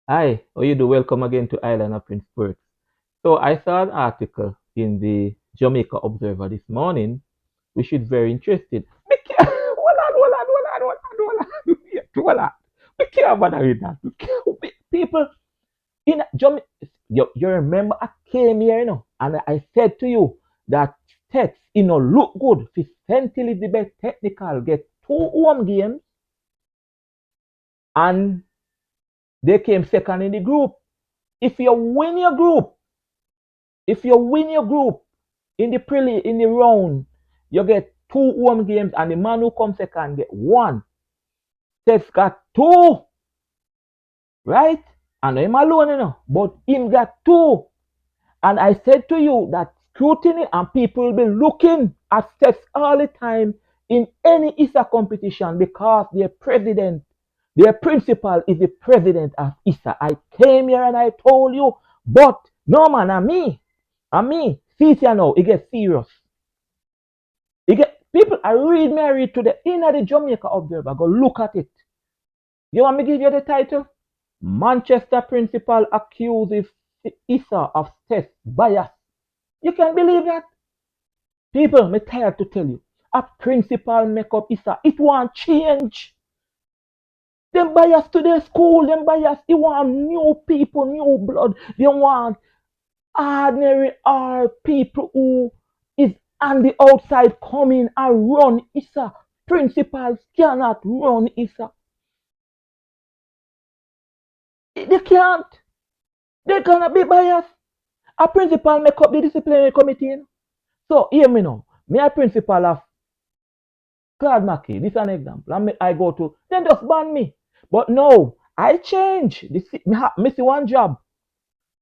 Hi, how you do? Welcome again to Island of Prince Perth. So I saw an article in the Jamaica Observer this morning, which is very interesting. Hold on. We can't bother with that. People in Jamaica, you remember I came here, and I said to you that STETHS, look good. For St. Elizabeth Technical get 2 home games and they came second in the group. If you win your group, If you win your group in the round, you get 2 home games, and the man who comes second get one. Steph's got two, right? And him alone, but him got two. And I said to you that scrutiny and people will be looking at Steph's all the time in any ISSA competition because their principal is the president of ISSA. I came here and I told you, but no man, see it here now, it gets serious. It get people. I read today in the Jamaica Observer. Go look at it. You want me to give you the title? Manchester principal accuses ISA of test bias. You can believe that? People, me tired to tell you. A principal make up ISA. It won't change. Them bias to their school, them bias. They want new people, new blood. They want ordinary people who is on the outside coming and run ISA. Principals cannot run ISA. They can't. They're gonna be biased. A principal make up the disciplinary committee. So hear me now. Me a principal of Claude Mackey. This is an example. And I go to, then just ban me. But no, I change. Me see one job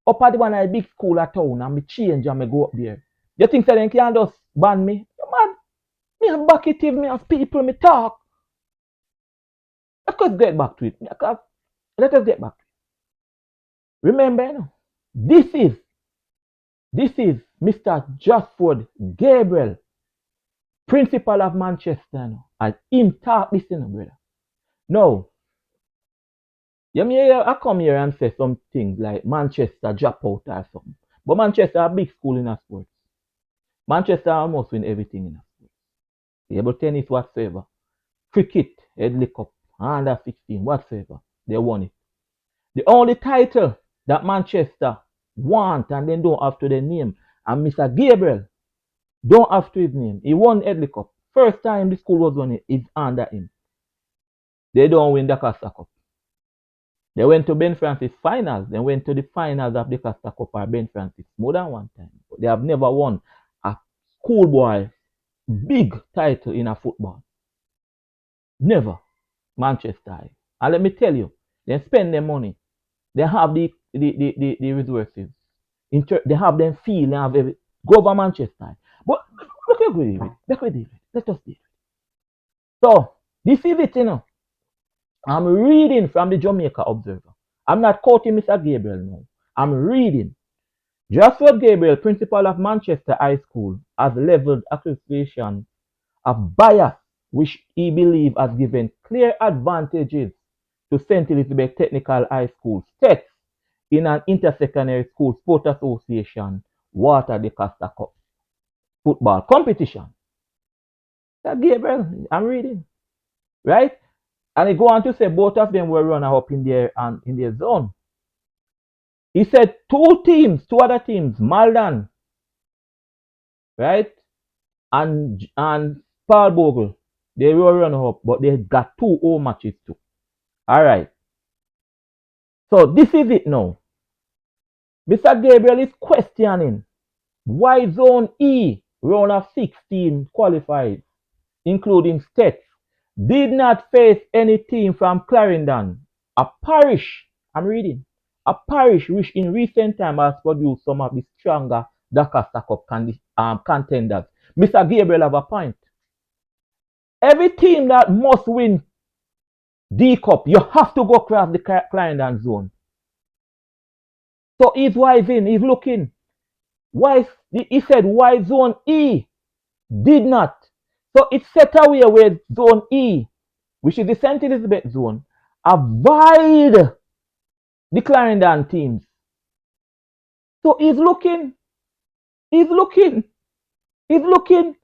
up at the one at a big school at town, and me change and me go up there. You think that they can just ban me? You mad? Me have back it, me have people, me talk. Let us get back to it. Let us get back to it. Remember, this is Mr. Jasford Gabriel, principal of Manchester, and him talk this, brother. Now, I come here and say some things like Manchester drop out or something. But Manchester a big school in a sports. Manchester almost win everything in a sports. Table tennis whatsoever. Cricket, Headley Cup, under 16, whatsoever. They won it. The only title that Manchester want and then don't have to their name, and Mr. Gabriel don't have to his name. He won Headley Cup. First time the school was won, it's under him. They don't win the DaCosta Cup. They went to Ben Francis finals. They went to the finals of the DaCosta Cup or Ben Francis more than one time. But they have never won a schoolboy big title in a football. Never. Manchester. And let me tell you, they spend their money. They have the resources. They have them feel. They have every, go over Manchester. But look at David. Let us see. So this is it, I'm reading from the Jamaica Observer. I'm not quoting Mr. Gabriel now. I'm reading. Joshua Gabriel, principal of Manchester High School, has leveled accusation of bias, which he believes has given clear advantages to St. Elizabeth Technical High School, STETHS, in an intersecondary school sport association, Water DaCosta Cup football competition. Mr. Gabriel, I'm reading. Right? And he go on to say both of them were runner up in their zone. He said two other teams, Malden, right, and Paul Bogle, they were runner up, but they got 2 home matches too. All right. So this is it now. Mr. Gabriel is questioning why Zone E, round of 16 qualified, including STETHS, did not face any team from Clarendon, a parish, I'm reading, a parish which in recent time has produced some of the stronger DaCosta Cup contenders. Mr. Gabriel have a point. Every team that must win D Cup, you have to go across the Clarendon zone. So he's wise in, he's looking. He said why Zone E did not. So it set away with Zone E, which is the St. Elizabeth zone, avoid the Clarendon teams. So he's looking, he's looking, he's looking,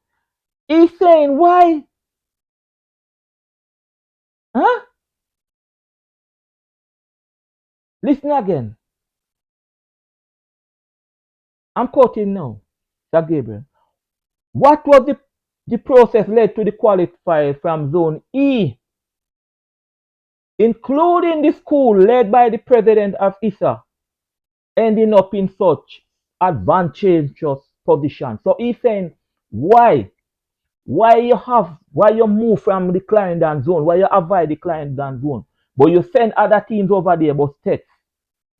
he's saying, why? Huh? Listen again. I'm quoting now, Sir Gabriel. What was the process led to the qualifiers from Zone E, including the school led by the president of ISSA, ending up in such advantageous position? So he's saying, why? Why you move from the Clarendon zone? Why you avoid the Clarendon zone? But you send other teams over there, but STETHS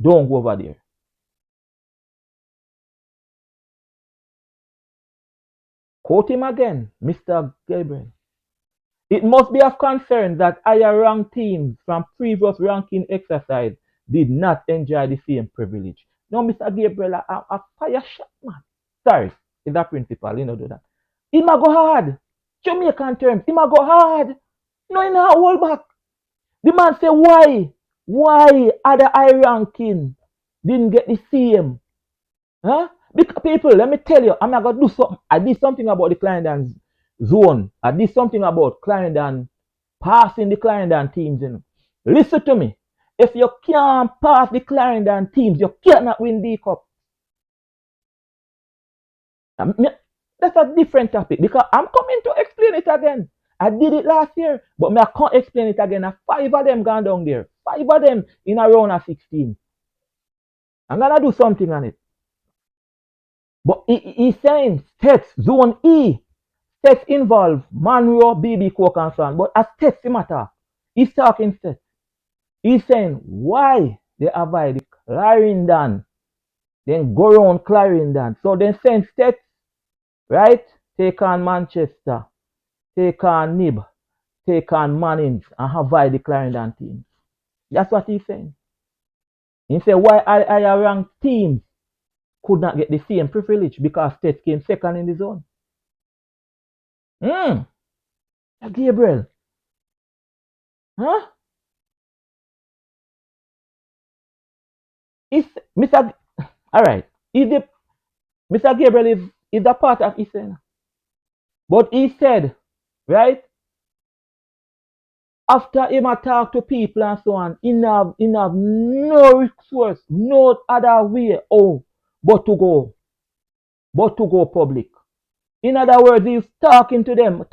don't go over there. Quote him again, Mr. Gabriel. It must be of concern that higher ranked teams from previous ranking exercise did not enjoy the same privilege. No, Mr. Gabriel, a fire shot, man. Sorry, is that principal, you know, do that. He might go hard. Jamaican terms, he might go hard. No, he not hold back. The man say, why? Why other high ranking didn't get the same? Huh? Because people, let me tell you, I'm not gonna do something. I did something about the Clarendon zone. I did something about Clarendon passing the Clarendon teams. You know. Listen to me. If you can't pass the Clarendon teams, you cannot win the cup. That's a different topic because I'm coming to explain it again. I did it last year, but I can't explain it again. 5 of them gone down there. 5 of them in a round of 16. I'm gonna do something on it. But he's saying STETHS, Zone E, STETHS involve Monroe, BB, Coke and so on. But as STETHS matter, he's talking STETHS. He's saying why they avoid the Clarendon, then go around Clarendon. So then send STETHS, right? Take on Manchester, take on Nib, take on Mannings, and avoid the Clarendon teams. That's what he's saying. He said why higher ranked teams could not get the same privilege because STETHS came second in the zone. Gabriel. Huh? Is Mr. Alright. Mr. Gabriel is a part of ISSA. But he said, right? After him talk to people and so on, he have no resource, no other way but to go public. In other words, he's talking to them.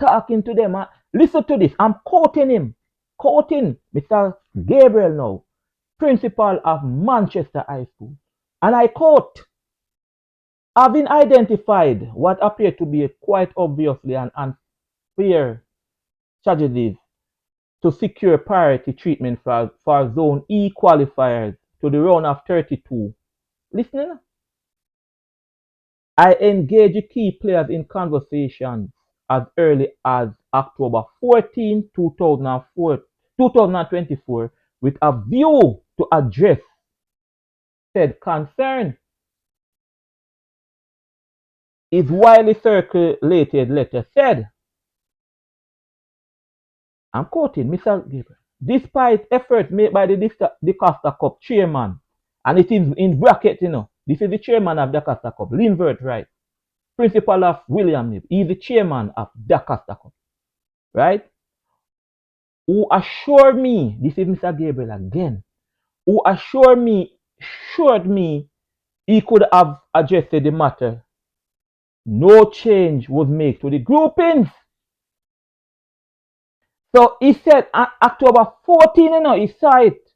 Listen to this. I'm quoting Mr. Gabriel now, principal of Manchester High School. And I quote, having identified what appeared to be quite obviously an unfair strategies to secure priority treatment for Zone E qualifiers to the round of 32. Listening? I engage key players in conversations as early as October 14, 2024 with a view to address said concern. His widely circulated letter said, I'm quoting Mr. Gabriel, despite efforts made by the DaCosta Cup chairman, and it is in bracket, you know, this is the chairman of DaCosta Cup, Linvert Wright, principal of William Nib, he is the chairman of DaCosta Cup, right? Who assured me, this is Mr. Gabriel again, who assured me he could have addressed the matter. No change was made to the groupings. So he said on October 14, you know, he saw it.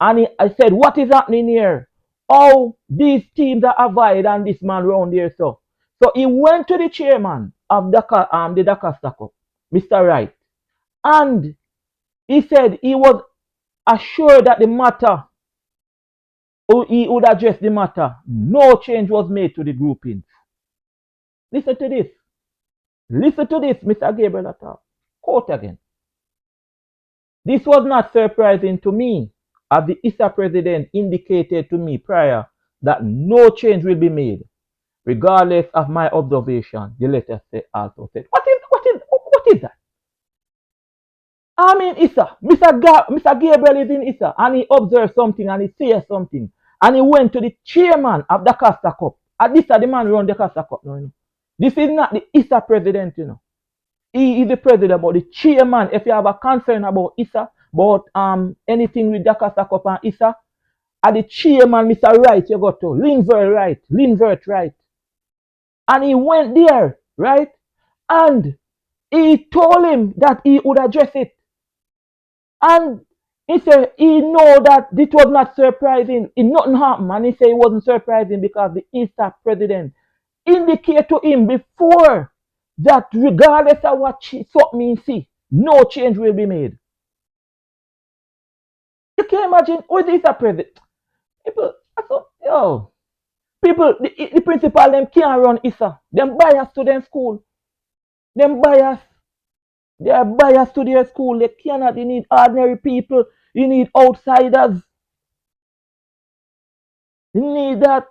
And I said, what is happening here? How these teams are avoided and this man around here. So he went to the chairman of the DaCosta Cup, Mr. Wright. And he said he was assured that the matter, he would address the matter. No change was made to the groupings. Listen to this. Mr. Gabriel. Quote again. This was not surprising to me, as the ISSA president indicated to me prior that no change will be made, regardless of my observation. The letter also said. What is that? I mean, ISSA, Mr. Gabriel is in ISSA and he observed something and he says something. And he went to the chairman of the DaCosta Cup. And this is the man who run the DaCosta Cup now, you know. This is not the ISSA president, you know. He is the president, but the chairman, if you have a concern about ISSA, about anything with the DaCosta Cup and ISSA, and the chairman, Mr. Wright, you got to, Linvert Wright. And he went there, right? And he told him that he would address it. And he said he know that it was not surprising. It nothing happened. And he said it wasn't surprising because the ISSA president indicated to him before that regardless of what something means, see, no change will be made. You can imagine who is the ISSA president? People, yo, people, the principal them can't run ISSA. Them bias to them school. Them bias. They are biased to their school. They cannot. They need ordinary people. You need outsiders. You need that.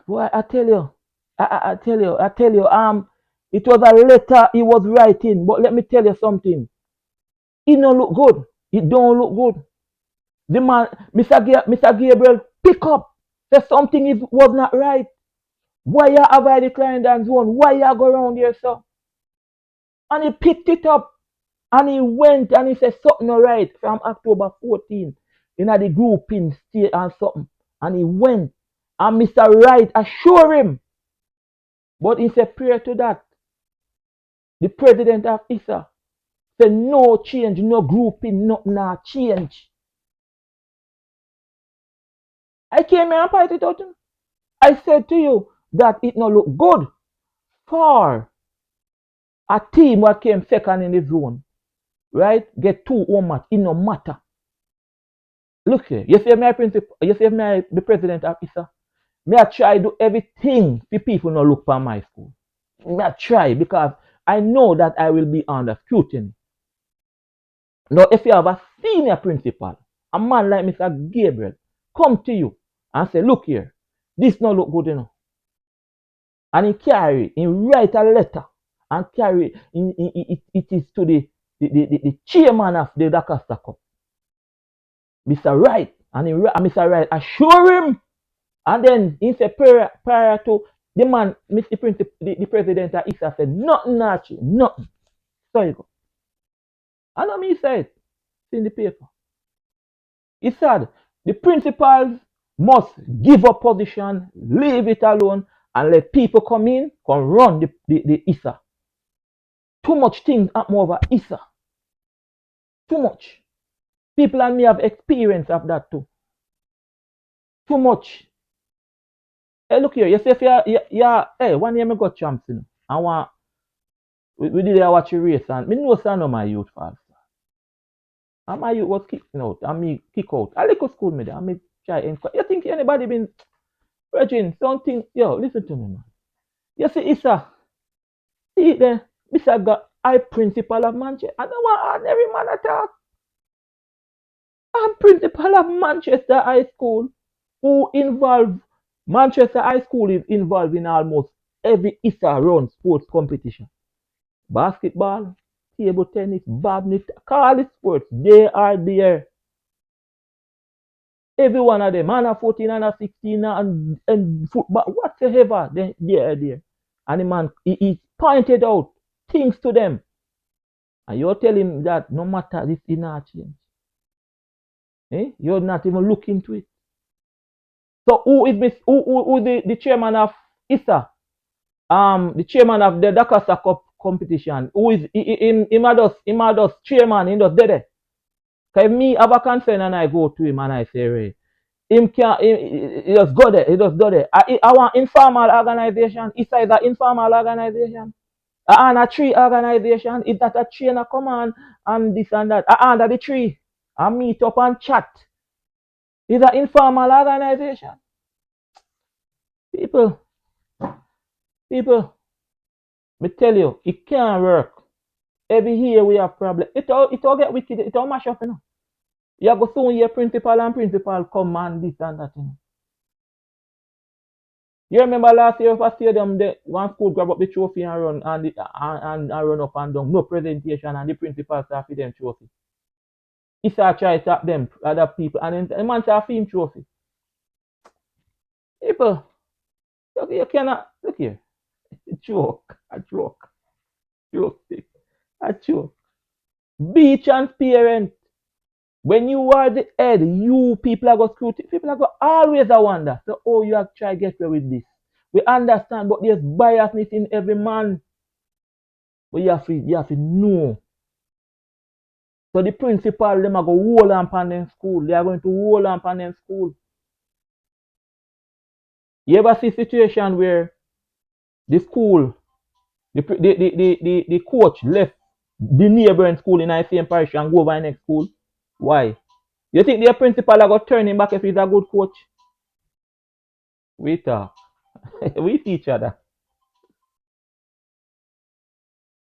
Boy, I tell you. I tell you. It was a letter he was writing. But let me tell you something. It don't look good. It don't look good. The man, Mr. Gabriel, pick up. Say something was not right. Why you avoid the client and zone? Why you go around here, sir? And he picked it up. And he went and he said something alright from October 14 in the group in state and something. And he went and Mr. Wright assured him. But he said prior to that, the president of ISSA said no change, no grouping, nothing nah change. I came here and pointed it out. I said to you that it not look good for a team that came second in the zone. Right? Get 2 home match. It no matter. Look here. You see my principal, you see my the president of ISSA. Me I try do everything for people not look for my school. Me I try because I know that I will be under scrutiny. Now, if you have a senior principal, a man like Mr. Gabriel, come to you and say, look here, this not look good enough. And he write a letter and carry it is to the chairman of the DaCosta Cup, Mr. Wright, and Mr. Wright assure him. And then he said prior to the man, Mr. Principal, the president of ISSA said, nothing actually, nothing. So you go. And I mean, he said, it's in the paper. He said, the principals must give up position, leave it alone, and let people come in, come run the ISSA. Too much things happen over ISSA. Too much. People and me have experience of that too. Too much. Hey, look here. You say if hey, one year I got champs, you know. I want we did watch a race and me know some of my youth fast. And my youth was kicking out. And me kick out. I like school me there. I me try inquire. You think anybody been urging something? Yo, listen to me, man. You see, ISSA. See it there. Mr. got I principal of Manchester. I don't want every man attack. I'm principal of Manchester High School who involved Manchester High School is involved in almost every ISSA run sports competition. Basketball, table tennis, badminton, call it sports. They are there. Every one of them, under 14, under 16, and football, whatsoever, they are there. And the man, he pointed out things to them. And you're telling him that no matter this is not change. You're not even looking into it. So who is the chairman of ISSA? The chairman of the DaCosta Cup competition. Who is him just chairman, he just dead. Cause me have a concern and I go to him and I say, Ray, he just go there, he just go there. I want informal organization. ISSA is an informal organization. And a tree organization. It's not a chain of command and this and that. Under the tree. And meet up and chat. It's an informal organization. People, me tell you, it can't work. Every year we have problem. It all get wicked. It all mash up, you know. You go soon your principal and principal come and this and that, you know. You remember last year for stadium, one school grab up the trophy and run and run up and down. No presentation and the principal start with them trophy. ISSA try to tap them, other people, and then the man start film trophy. People, look, you cannot, look here. A joke, a joke, joke, a joke. Be transparent. When you are the head, you people are going to people are going always a wonder. So, oh, you have to try to get away with this. We understand, but there's biasness in every man. But you have to know. So the principal, them are going to hold on them school. They are going to hold on them school. You ever see a situation where the school, the coach left the neighboring school in the same parish and go over the next school? Why? You think the principal are going to turn him back if he's a good coach? We talk. We see each other.